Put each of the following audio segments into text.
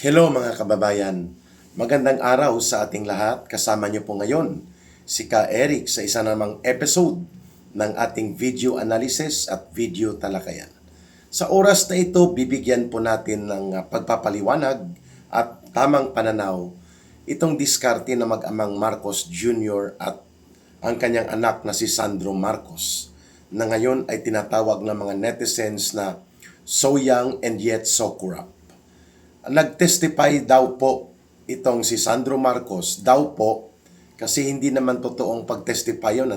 Hello mga kababayan. Magandang araw sa ating lahat. Kasama niyo po ngayon si Ka Eric sa isa namang episode ng ating video analysis at video talakayan. Sa oras na ito, bibigyan po natin ng pagpapaliwanag at tamang pananaw itong diskarte na mag-amang Marcos Jr. at ang kanyang anak na si Sandro Marcos na ngayon ay tinatawag ng mga netizens na so young and yet so corrupt. Nag-testify daw po itong si Sandro Marcos, daw po, kasi hindi naman totoong pag-testify yun,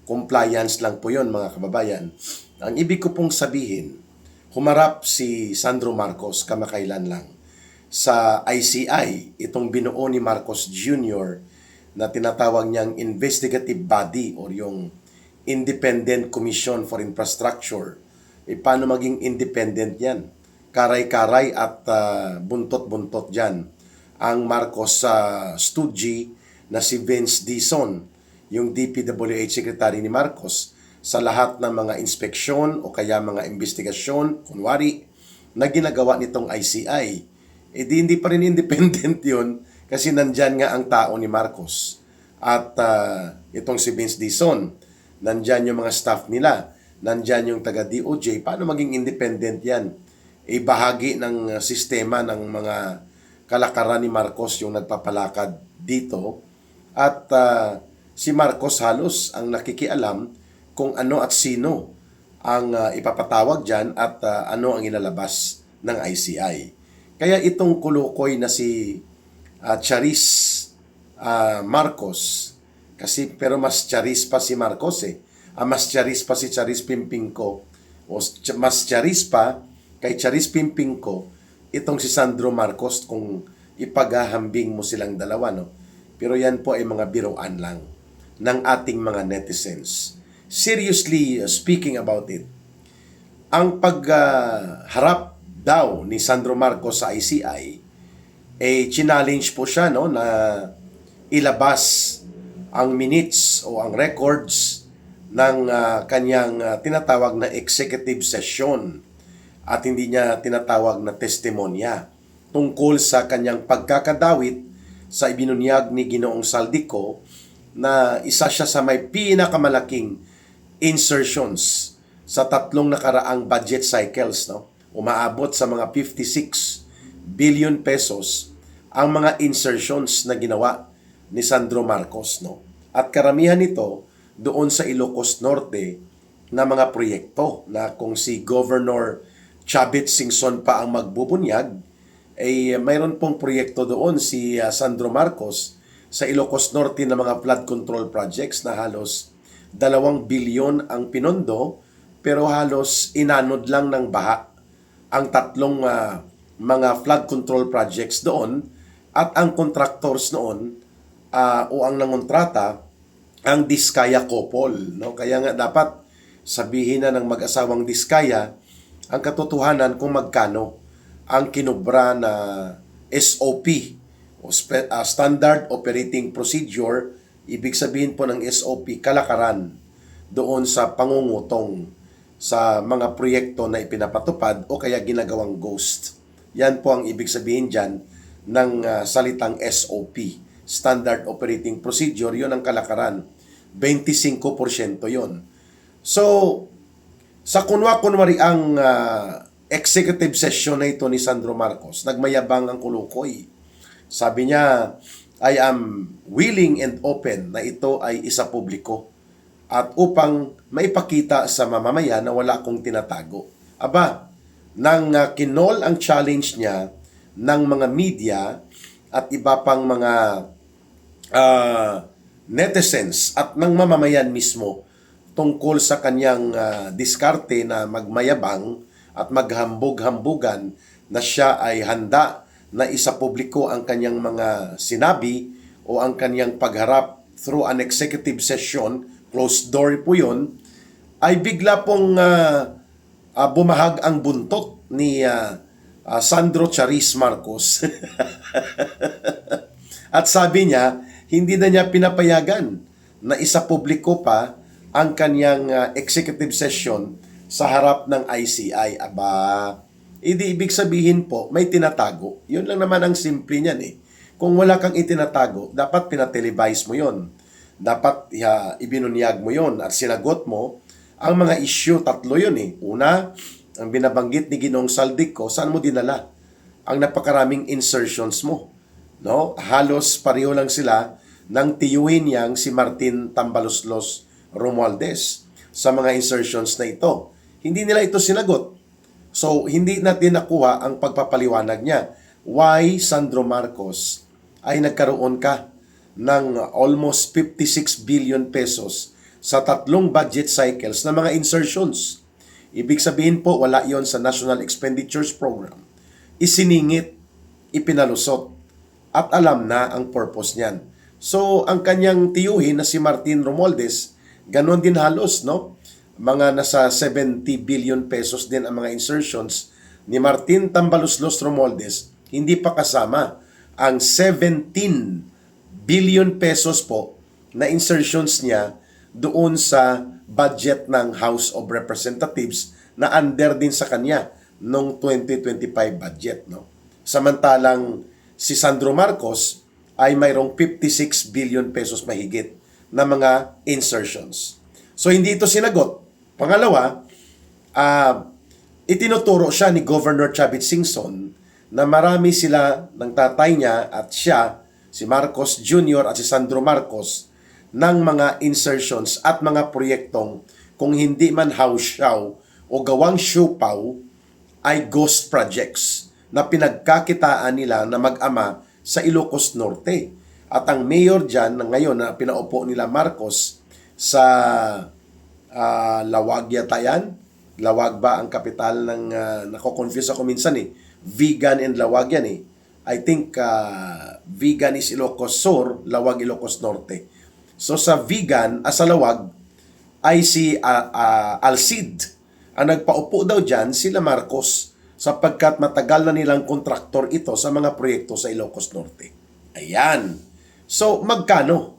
compliance lang po yun mga kababayan. Ang ibig ko pong sabihin, humarap si Sandro Marcos kamakailan lang sa ICI, itong binuo ni Marcos Jr. na tinatawag niyang investigative body or yung Independent Commission for Infrastructure. Paano maging independent yan? Karay-karay at buntot-buntot dyan ang Marcos stooge na si Vince Dizon, yung DPWH Secretary ni Marcos, sa lahat ng mga inspeksyon o kaya mga investigasyon, kunwari, na ginagawa nitong ICI. Hindi pa rin independent yun kasi nandyan nga ang tao ni Marcos. At itong si Vince Dizon, nandyan yung mga staff nila, nandyan yung taga-DOJ, paano maging independent yan? Bahagi ng sistema ng mga kalakaran ni Marcos yung nagpapalakad dito. At si Marcos halos ang nakikialam kung ano at sino ang ipapatawag dyan at ano ang ilalabas ng ICI. Kaya itong kulukoy na si Charis Marcos, kasi pero mas Charis pa si Marcos mas Charis pa si Charis Pimpingco, o mas Charis pa kay Charis Pimpingco, itong si Sandro Marcos kung ipaghahambing mo silang dalawa, Pero yan po ay mga biruan lang ng ating mga netizens. Seriously speaking about it, ang pagharap daw ni Sandro Marcos sa ICI, challenge po siya, na ilabas ang minutes o ang records ng kanyang tinatawag na executive session at hindi niya tinatawag na testimonya tungkol sa kanyang pagkakadawit sa ibinunyag ni Ginoong Saldico na isa siya sa may pinakamalaking insertions sa tatlong nakaraang budget cycles. Umaabot sa mga 56 billion pesos ang mga insertions na ginawa ni Sandro Marcos. At karamihan nito doon sa Ilocos Norte na mga proyekto na kung si Governor Chavit Singson pa ang magbubunyag, mayroon pong proyekto doon si Sandro Marcos sa Ilocos Norte na mga flood control projects na halos 2 bilyon ang pinondo, pero halos inanod lang ng baha ang tatlong mga flood control projects doon at ang contractors noon o ang nangontrata ang Diskaya Couple. Kaya nga dapat sabihin na ng mag-asawang Diskaya ang katotohanan kung magkano ang kinubra na SOP o Standard Operating Procedure. Ibig sabihin po ng SOP, kalakaran doon sa pangungutong sa mga proyekto na ipinapatupad o kaya ginagawang ghost. Yan po ang ibig sabihin dyan ng salitang SOP, Standard Operating Procedure. Yun ang kalakaran. 25% yon. So, sa kunwari ang executive session na ito ni Sandro Marcos, nagmayabang ang kulukoy. Sabi niya, I am willing and open na ito ay isa publiko at upang maipakita sa mamamayan na wala akong tinatago. Aba, nang kinol ang challenge niya ng mga media at iba pang mga netizens at ng mamamayan mismo tungkol sa kanyang diskarte na magmayabang at maghambog-hambugan na siya ay handa na isa publiko ang kanyang mga sinabi o ang kanyang pagharap through an executive session, closed door po yun, ay bigla pong bumahag ang buntot ni Sandro Charis Marcos. At sabi niya, hindi na niya pinapayagan na isa publiko pa ang kanyang executive session sa harap ng ICI. Aba, Hindi ibig sabihin po, may tinatago. Yun lang naman ang simple niyan eh. Kung wala kang itinatago, dapat pinatelevise mo yon. Dapat ibinunyag mo yon at sinagot mo ang mga issue. Tatlo yun eh. Una, ang binabanggit ni Ginoong Saldico, saan mo dinala ang napakaraming insertions mo? No? Halos pareho lang sila ng tiyuhin niyang si Martin Tambaloslos Romualdez sa mga insertions na ito. Hindi nila ito sinagot. So, hindi natin nakuha ang pagpapaliwanag niya. Why Sandro Marcos ay nagkaroon ka ng almost 56 billion pesos sa tatlong budget cycles na mga insertions. Ibig sabihin po, wala yon sa National Expenditures Program. Isiningit, ipinalusot, at alam na ang purpose niyan. So, ang kanyang tiyuhin na si Martin Romualdez, ganon din halos, no? Mga nasa 70 billion pesos din ang mga insertions ni Martin Tambaloslos Romualdez, hindi pa kasama ang 17 billion pesos po na insertions niya doon sa budget ng House of Representatives na under din sa kanya noong 2025 budget, no? Samantalang si Sandro Marcos ay mayroong 56 billion pesos mahigit na mga insertions. So hindi ito sinagot. Pangalawa, itinuturo siya ni Governor Chavit Singson na marami sila ng tatay niya at siya, si Marcos Jr. at si Sandro Marcos, ng mga insertions at mga proyektong kung hindi man house-show o gawang siupaw ay ghost projects na pinagkakitaan nila na mag-ama sa Ilocos Norte. At ang mayor dyan na ngayon na pinaupo nila Marcos sa Lawag yata yan. Lawag ba ang kapital ng, nako-confuse ako minsan eh. Vigan and Lawag yan eh. I think Vigan is Ilocos Sur, Lawag Ilocos Norte. So sa Vigan, sa Lawag, ay si Alcid. Ang nagpaupo daw dyan, sila Marcos, sapagkat matagal na nilang kontraktor ito sa mga proyekto sa Ilocos Norte. Ayan. So magkano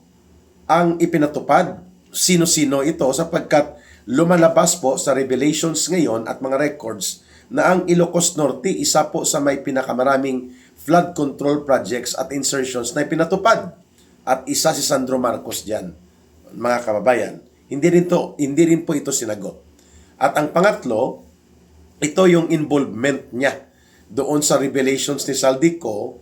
ang ipinatupad? Sino-sino ito sapagkat lumalabas po sa revelations ngayon at mga records na ang Ilocos Norte isa po sa may pinakamaraming flood control projects at insertions na ipinatupad. At isa si Sandro Marcos dyan, mga kababayan. Hindi rin po ito sinagot. At ang pangatlo, ito yung involvement niya doon sa revelations ni Saldico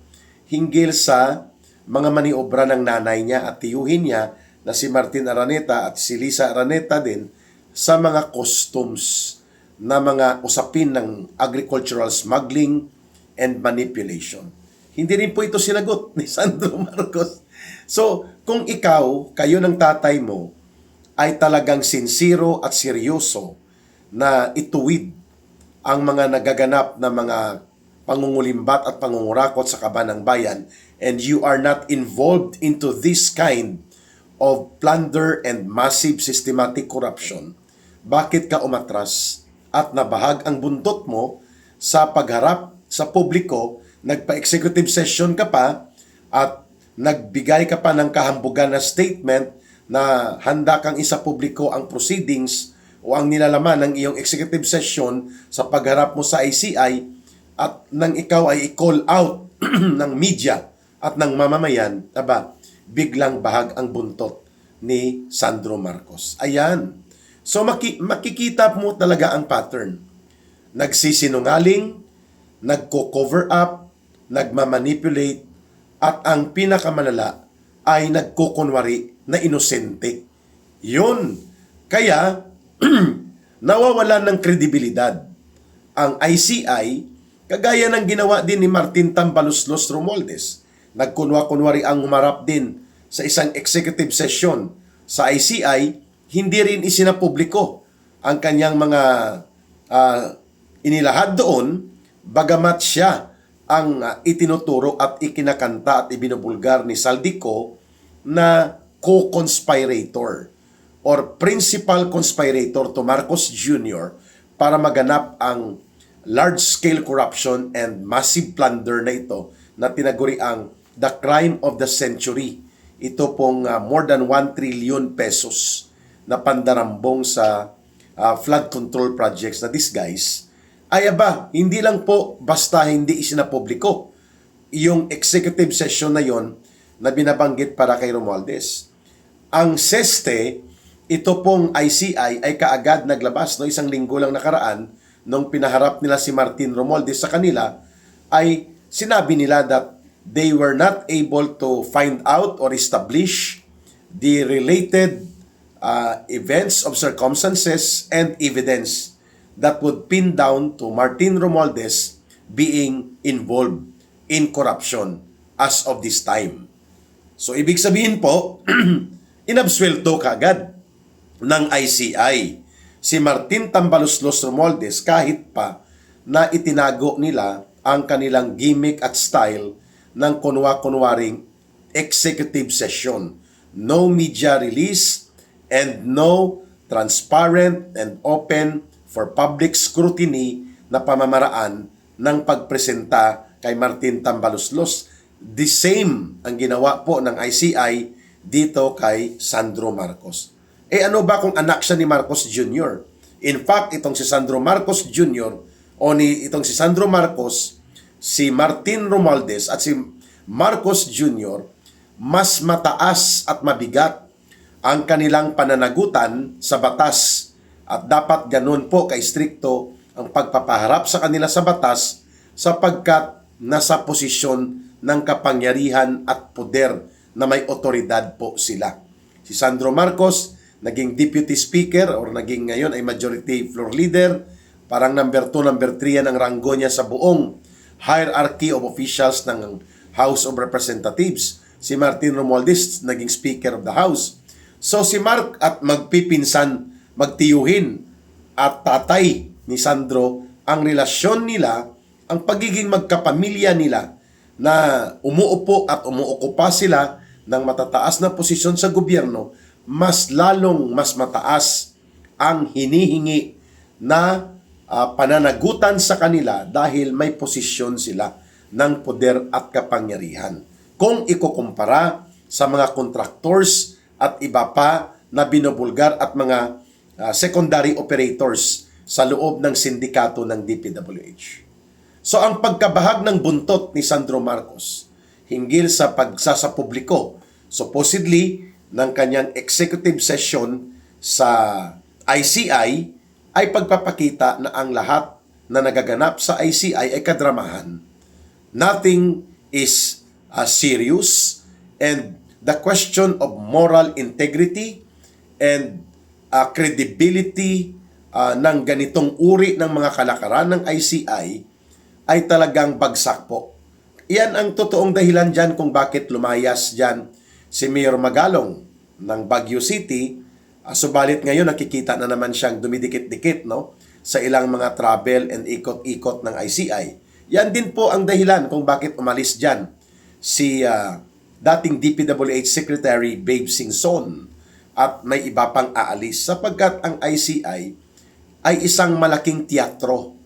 hinggil sa mga maniobra ng nanay niya at tiyuhin niya na si Martin Araneta at si Lisa Araneta din sa mga customs na mga usapin ng agricultural smuggling and manipulation. Hindi rin po ito sinagot ni Sandro Marcos. So, kung kayo ng tatay mo, ay talagang sincero at seryoso na ituwid ang mga nagaganap na mga pangungulimbat at pangungurakot sa kaban ng bayan, and you are not involved into this kind of plunder and massive systematic corruption, bakit ka umatras at nabahag ang buntot mo sa pagharap sa publiko, nagpa-executive session ka pa at nagbigay ka pa ng kahambugan na statement na handa kang isa publiko ang proceedings o ang nilalaman ng iyong executive session sa pagharap mo sa ICI at nang ikaw ay i-call out ng media at ng mamamayan, biglang bahag ang buntot ni Sandro Marcos. Ayan. So makikita mo talaga ang pattern. Nagsisinungaling, nagko-cover up, nagmamanipulate, at ang pinakamalala ay nagkukunwari na inosente. Yun. Kaya, nawawalan ng kredibilidad ang ICI, kagaya ng ginawa din ni Martin Tambaloslos Romualdez. Nagkunwa-kunwari ang humarap din sa isang executive session sa ICI, hindi rin isinapubliko ang kanyang mga inilahad doon, bagamat siya ang itinuturo at ikinakanta at ibinubulgar ni Saldico na co-conspirator or principal conspirator to Marcos Jr. para maganap ang large-scale corruption and massive plunder na ito na tinaguri ang the crime of the century. Ito pong more than 1 trillion pesos na pandarambong sa flood control projects na these guys ay aba, hindi lang po basta hindi isinapubliko yung executive session na yon na binabanggit para kay Romualdez. Ang SESTE, ito pong ICI ay kaagad naglabas, no, isang linggo lang nakaraan, nung pinaharap nila si Martin Romualdez sa kanila, ay sinabi nila that they were not able to find out or establish the related events of circumstances and evidence that would pin down to Martin Romualdez being involved in corruption as of this time. So, ibig sabihin po, inabsuelto kaagad ng ICI si Martin Tambaloslos Romualdez kahit pa na itinago nila ang kanilang gimmick at style ng kunwa-kunwaring executive session. No media release and no transparent and open for public scrutiny na pamamaraan ng pagpresenta kay Martin Tambaloslos. The same ang ginawa po ng ICI dito kay Sandro Marcos. Ano ba kung anak siya ni Marcos Jr.? In fact, itong si Sandro Marcos Jr. Itong si Sandro Marcos, si Martin Romualdez at si Marcos Jr. mas mataas at mabigat ang kanilang pananagutan sa batas at dapat ganun po ka-strikto ang pagpapaharap sa kanila sa batas sapagkat nasa posisyon ng kapangyarihan at poder na may otoridad po sila. Si Sandro Marcos, naging deputy speaker or naging ngayon ay majority floor leader, parang number 2, number 3 yan ang ranggo niya sa buong hierarchy of officials ng House of Representatives. Si Martin Romualdez, naging Speaker of the House. So si Mark at magpipinsan, magtiyuhin at tatay ni Sandro, ang relasyon nila, ang pagiging magkapamilya nila na umuupo at umuokupa sila ng matataas na posisyon sa gobyerno, mas lalong mas mataas ang hinihingi na pananagutan sa kanila dahil may posisyon sila ng poder at kapangyarihan. Kung ikukumpara sa mga contractors at iba pa na binubulgar at mga secondary operators sa loob ng sindikato ng DPWH. So ang pagkabahag ng buntot ni Sandro Marcos hinggil sa pagsasapubliko supposedly ng kanyang executive session sa ICI ay pagpapakita na ang lahat na nagaganap sa ICI ay kadramahan. Nothing is serious, and the question of moral integrity and credibility ng ganitong uri ng mga kalakaran ng ICI ay talagang bagsak po. Iyan ang totoong dahilan dyan kung bakit lumayas dyan si Mayor Magalong ng Baguio City. Subalit ngayon nakikita na naman siyang dumidikit-dikit, no, sa ilang mga travel and ikot-ikot ng ICI. Yan din po ang dahilan kung bakit umalis dyan si dating DPWH Secretary Babe Singson at may iba pang aalis sapagkat ang ICI ay isang malaking teatro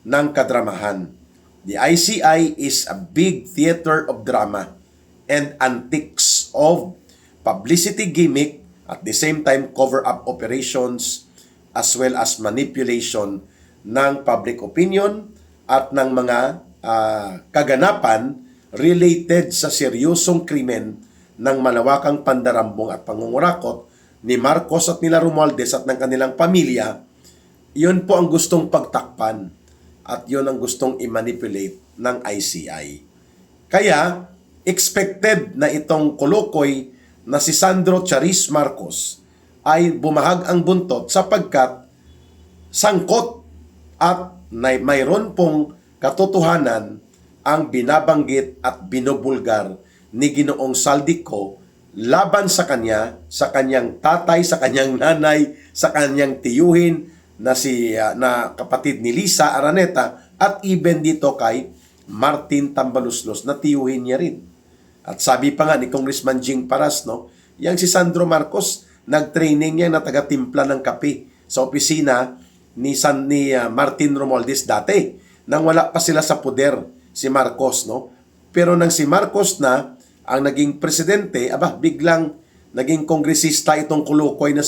ng kadramahan. The ICI is a big theater of drama and antics of publicity gimmick, at the same time cover-up operations as well as manipulation ng public opinion at ng mga kaganapan related sa seryosong krimen ng malawakang pandarambong at pangungurakot ni Marcos at nila Romualdez at ng kanilang pamilya. Yun po ang gustong pagtakpan at yun ang gustong i-manipulate ng ICI. Kaya, expected na itong kolokoy na si Sandro Charis Marcos ay bumahag ang buntot sapagkat sangkot at mayroon pong katotohanan ang binabanggit at binubulgar ni Ginoong Saldico laban sa kanya, sa kanyang tatay, sa kanyang nanay, sa kanyang tiyuhin na kapatid ni Lisa Araneta at even dito kay Martin Tambaloslos na tiyuhin niya rin. At sabi pa nga ni Congressman Jing Paras, no, yang si Sandro Marcos, nag-training niya na taga-timpla ng kape sa opisina ni Martin Romualdez dati, nang wala pa sila sa poder, si Marcos, no? Pero nang si Marcos na ang naging presidente, biglang naging kongresista itong kulukoy na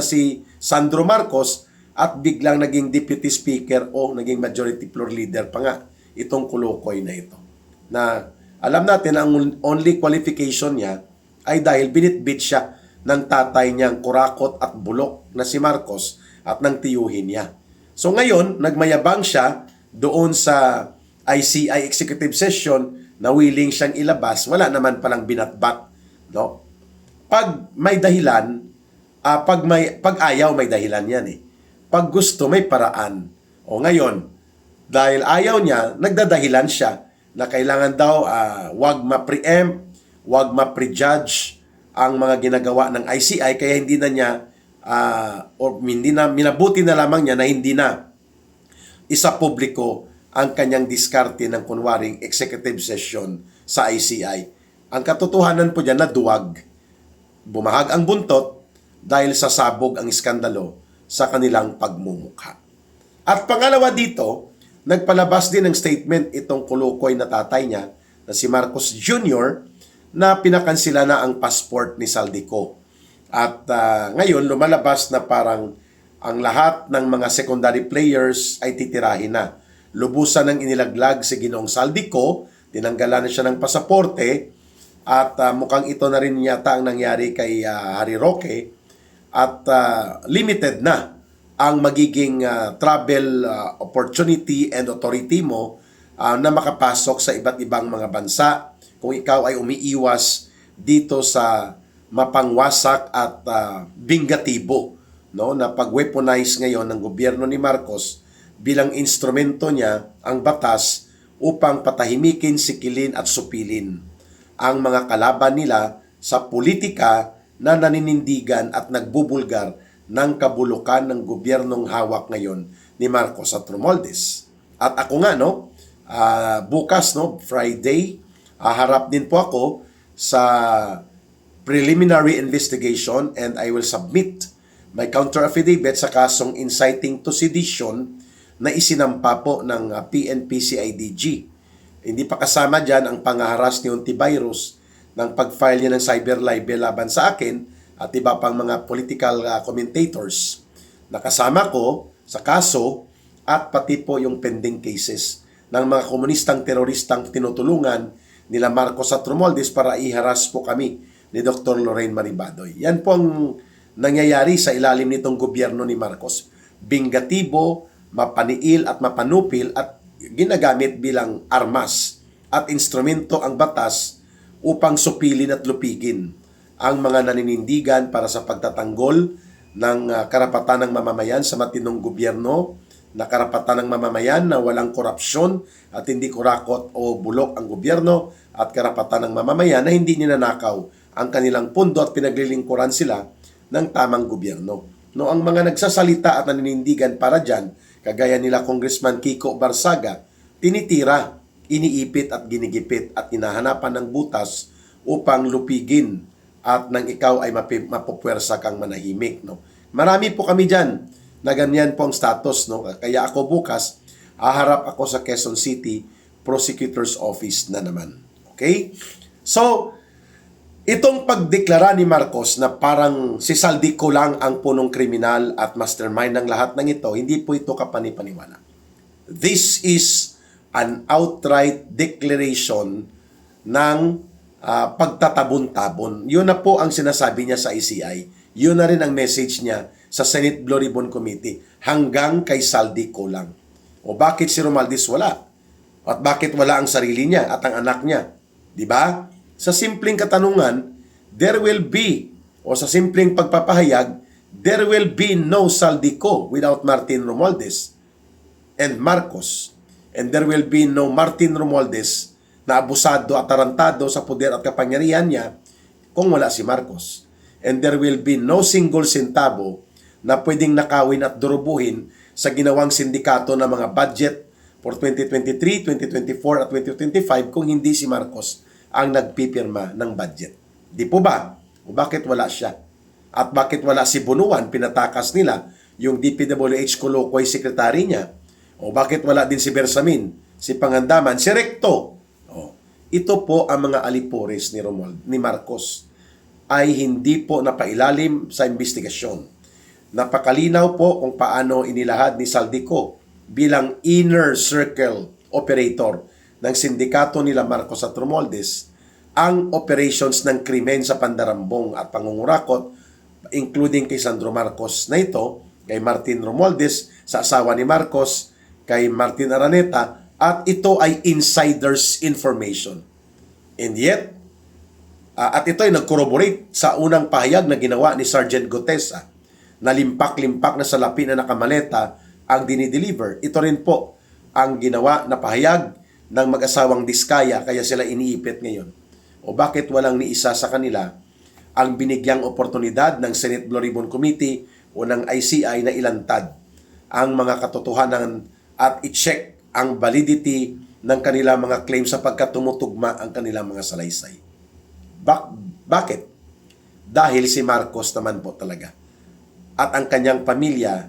si Sandro Marcos at biglang naging deputy speaker o naging majority floor leader pa nga itong Kulukoy na ito. Na alam natin ang only qualification niya ay dahil binitbit siya ng tatay niyang kurakot at bulok na si Marcos at nang tiyuhin niya. So ngayon, nagmayabang siya doon sa ICI executive session na willing siyang ilabas, wala naman palang binatbat, no? Pag may dahilan, pag ayaw may dahilan yan eh. Pag gusto may paraan. O ngayon, dahil ayaw niya, nagdadahilan siya na kailangan daw wag ma-preempt, wag ma-prejudge ang mga ginagawa ng ICI kaya hindi na niya minabuti na lamang niya na hindi na isa publiko ang kanyang diskarte ng kunwaring executive session sa ICI. Ang katotohanan po dyan na duwag. Bumahag ang buntot dahil sasabog ang iskandalo sa kanilang pagmumukha. At pangalawa dito, nagpalabas din ng statement itong Kulukoy na tatay niya na si Marcos Jr. na pinakansila na ang passport ni Saldico. At ngayon lumalabas na parang ang lahat ng mga secondary players ay titirahin na. Lubusan ng inilaglag si Ginoong Saldico, tinanggalan na siya ng pasaporte at mukhang ito na rin yata ang nangyari kay Harry Roque at limited na ang magiging travel opportunity and authority mo na makapasok sa iba't ibang mga bansa kung ikaw ay umiiwas dito sa mapangwasak at bingatibo, no, na pag-weaponize ngayon ng gobyerno ni Marcos bilang instrumento niya ang batas upang patahimikin, sikilin at supilin ang mga kalaban nila sa politika na naninindigan at nagbubulgar ng kabulukan ng gobyernong hawak ngayon ni Marcos at Romualdez. At ako nga, no, bukas, no, Friday, harap din po ako sa preliminary investigation and I will submit my counter affidavit sa kasong inciting to sedition na isinampa po ng PNP-CIDG. Hindi pa kasama dyan ang pangaharas ni Ontiveros ng pag-file niya ng cyber libel laban sa akin at iba pang mga political commentators. Nakasama ko sa kaso at pati po yung pending cases ng mga komunistang teroristang tinutulungan nila Marcos at Romualdez para iharas po kami ni Dr. Lorraine Maribadoy. Yan po ang nangyayari sa ilalim nitong gobyerno ni Marcos. Bingatibo, mapaniil at mapanupil at ginagamit bilang armas at instrumento ang batas upang supilin at lupigin ang mga naninindigan para sa pagtatanggol ng karapatan ng mamamayan sa matinong gobyerno, na karapatan ng mamamayan na walang korupsyon at hindi kurakot o bulok ang gobyerno, at karapatan ng mamamayan na hindi ninanakaw ang kanilang pundo at pinaglilingkuran sila ng tamang gobyerno. No, ang mga nagsasalita at naninindigan para dyan, kagaya nila Congressman Kiko Barsaga, tinitira, iniipit at ginigipit at hinahanapan ng butas upang lupigin at nang ikaw ay mapupwersa kang manahimik. No? Marami po kami dyan na ganyan po ang status. No? Kaya ako bukas, haharap ako sa Quezon City Prosecutor's Office na naman. Okay? So, itong pagdeklara ni Marcos na parang si Saldico lang ang punong kriminal at mastermind ng lahat ng ito, hindi po ito kapanipaniwala. This is an outright declaration ng pagtatabon-tabon. Yun na po ang sinasabi niya sa ICI. Yun na rin ang message niya sa Senate Blue Ribbon Committee. Hanggang kay Saldico lang. O bakit si Romualdez wala? At bakit wala ang sarili niya at ang anak niya? Di ba? Sa simpleng katanungan, there will be, o sa simpleng pagpapahayag, there will be no Saldico without Martin Romualdez and Marcos. And there will be no Martin Romualdez na abusado at tarantado sa poder at kapangyarihan niya kung wala si Marcos. And there will be no single centavo na pwedeng nakawin at durubuhin sa ginawang sindikato ng mga budget for 2023, 2024 at 2025 kung hindi si Marcos ang nagpipirma ng budget. Di po ba? O bakit wala siya? At bakit wala si Bunuan? Pinatakas nila yung DPWH Kulukoy secretary niya. O bakit wala din si Bersamin, si Pangandaman, si Recto? O, ito po ang mga alipores ni Marcos ay hindi po napailalim sa investigasyon. Napakalinaw po kung paano inilahad ni Saldico bilang inner circle operator ng sindikato nila Marcos at Romualdez ang operations ng krimen sa pandarambong at pangungurakot, including kay Sandro Marcos na ito, kay Martin Romualdez sa asawa ni Marcos, kay Martin Araneta, at ito ay insider's information. And yet, at ito ay nag-corroborate sa unang pahayag na ginawa ni Sergeant Gotesa na limpak-limpak na salapi na nakamaleta ang dinideliver. Ito rin po ang ginawa na pahayag ng mag-asawang Diskaya, kaya sila iniipit ngayon. O bakit walang ni isa sa kanila ang binigyang oportunidad ng Senate Blue Ribbon Committee o ng ICI na ilantad ang mga katotohanan at i-check ang validity ng kanilang mga claims sapagkat tumutugma ang kanilang mga salaysay. Bakit? Dahil si Marcos naman po talaga. At ang kanyang pamilya,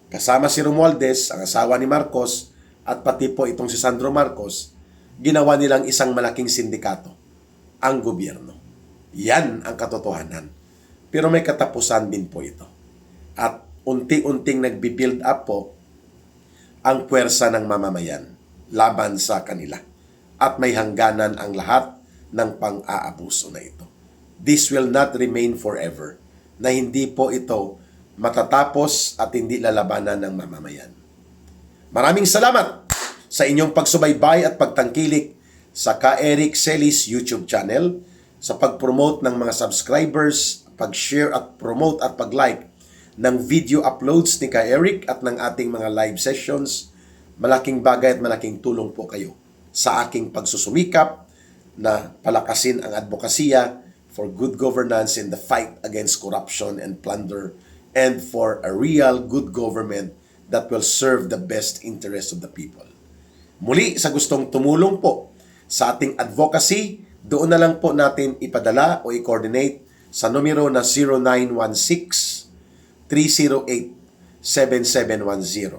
kasama si Romualdez, ang asawa ni Marcos, at pati po itong si Sandro Marcos, ginawa nilang isang malaking sindikato, ang gobyerno. Yan ang katotohanan. Pero may katapusan din po ito. At unti-unting nagbi-build up po ang puwersa ng mamamayan laban sa kanila. At may hangganan ang lahat ng pang-aabuso na ito. This will not remain forever, na hindi po ito matatapos at hindi lalabanan ng mamamayan. Maraming salamat sa inyong pagsubaybay at pagtangkilik sa Ka Eric Celis YouTube channel, sa pag-promote ng mga subscribers, pag-share at promote at pag-like ng video uploads ni Ka Eric at ng ating mga live sessions. Malaking bagay at malaking tulong po kayo sa aking pagsusumikap na palakasin ang advokasya for good governance in the fight against corruption and plunder, and for a real good government that will serve the best interest of the people. Muli, sa gustong tumulong po sa ating advocacy, doon na lang po natin ipadala o i-coordinate sa numero na 0916-308-7710.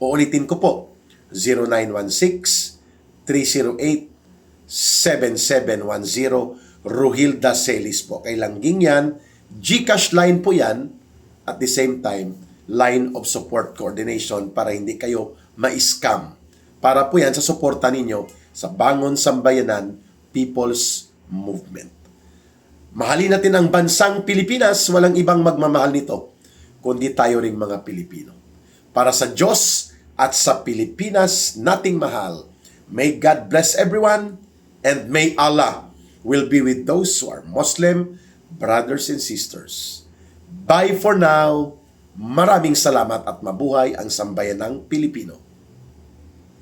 Uulitin ko po, 0916-308-7710, Rohilda Celis po. Kay Langging yan, GCash line po yan, at the same time, line of support coordination para hindi kayo ma-scam. Para po yan sa suporta ninyo sa Bangon Sambayanan People's Movement. Mahalin natin ang bansang Pilipinas, walang ibang magmamahal nito, kundi tayo ring mga Pilipino. Para sa Diyos at sa Pilipinas nating mahal, may God bless everyone, and may Allah will be with those who are Muslim brothers and sisters. Bye for now. Maraming salamat at mabuhay ang sambayanang Pilipino.